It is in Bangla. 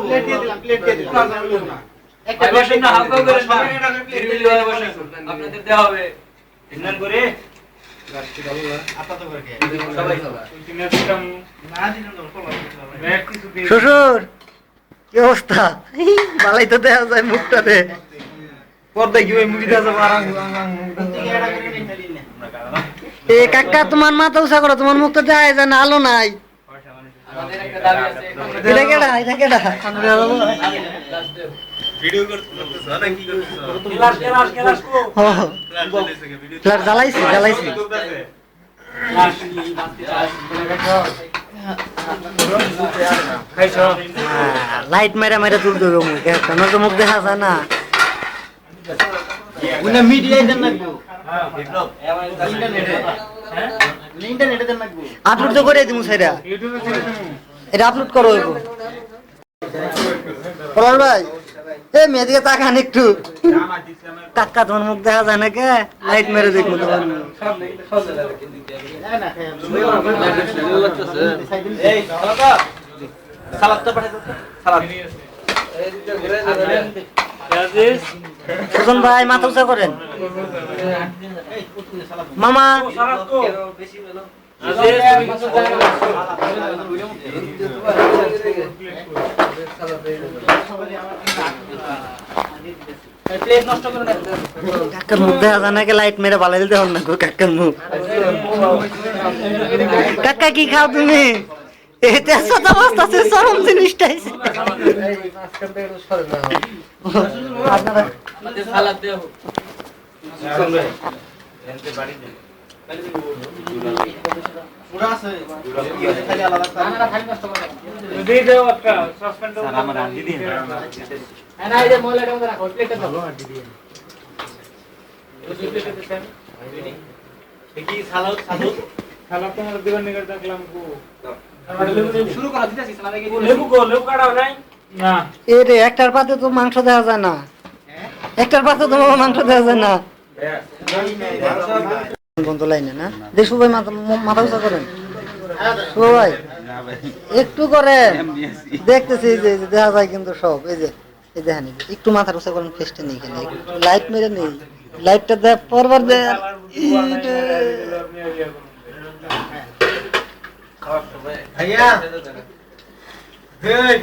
প্লেট দিয়ে দিলাম একটা বসেন না, হালকা করে না, নিরিবিলি ভাবে বসেন, আপনাদের দেওয়া হবে ইন্নান করে শ্বশুর কি অবস্থা? ভালোই তো দেখা যায় মুখটাতে। পর্দায় কি ওই মুভি দেখা এ কাকা, তোমার মাথা উঁচা করো, তোমার মুখটা দেখা যায় না, আলো নাই। আমাদের একটা দাবি আছে, এটা কেডা? এটা কেডা? ভিডিও করতেছ না কি করতেছ? ক্লাস কো ফ্ল্যাট জ্বালাইছি। লাইট মেরে মেরে তুল দেবে মুখ, একটা নজর মুখ দেখা যায় না। উনি মিডিয়ায় দেন লাগবো ইন্টারনেটে দেন লাগবো আপলোড তো করে দিমু সাইরা, এটা আপলোড করো হইব। পলাশ ভাই, এই মেয়েদিকে তাকান একটু। কাকা তোমার মুখ দেখা যায় না কে? লাইট মেরে দেখবো তোমার মুখ। এই সালাদটা পাঠাই দাও, সালাদ সুজন ভাই মাথা উঁচা করেন। মামা সালাদ কো বেশি বলো প্লেট নষ্ট করে না। কাকার মুখ দেখা যায় না কে? লাইট মেরে ভালো দিতে হন না গো কাকার মুখ। কাকা কি খাও তুমি? এটা সত অবস্থা আছে, চরম জিনিসটা আছে। আপনারা আমাদের সালাদ দেও পুরো আছে খালি আলাদা না খালি নষ্ট করে না দিয়ে দাও একটা সাসপেন্ড দাও। আমার আন্টি দিন না এই যে ময়লাটা মধ্যে রাখো, প্লেটটা দাও কি সালাদ খালা তোমার দিবার নিকট দেখলাম গো। শুরু করা দিতেছি সালাদে গিয়ে লেবু কাটাও নাই না। এ রে, একটার পাতে তো মাংস দেওয়া যায় না, একটার পাতে তো মাংস দেওয়া যায় না। বন্ধ লাইনে না দেখো ভাই, মাথা উঁচা করেন ভাই, একটু করেন। দেখতেছি যে দেখা যায় কিন্তু সব। এই যে এই দেখেন, একটু মাথা উঁচা করেন, ফেস্টে নেই, লাইট মেরে নেই, লাইটটা দেখ পরবার দে। ভাইয়া এই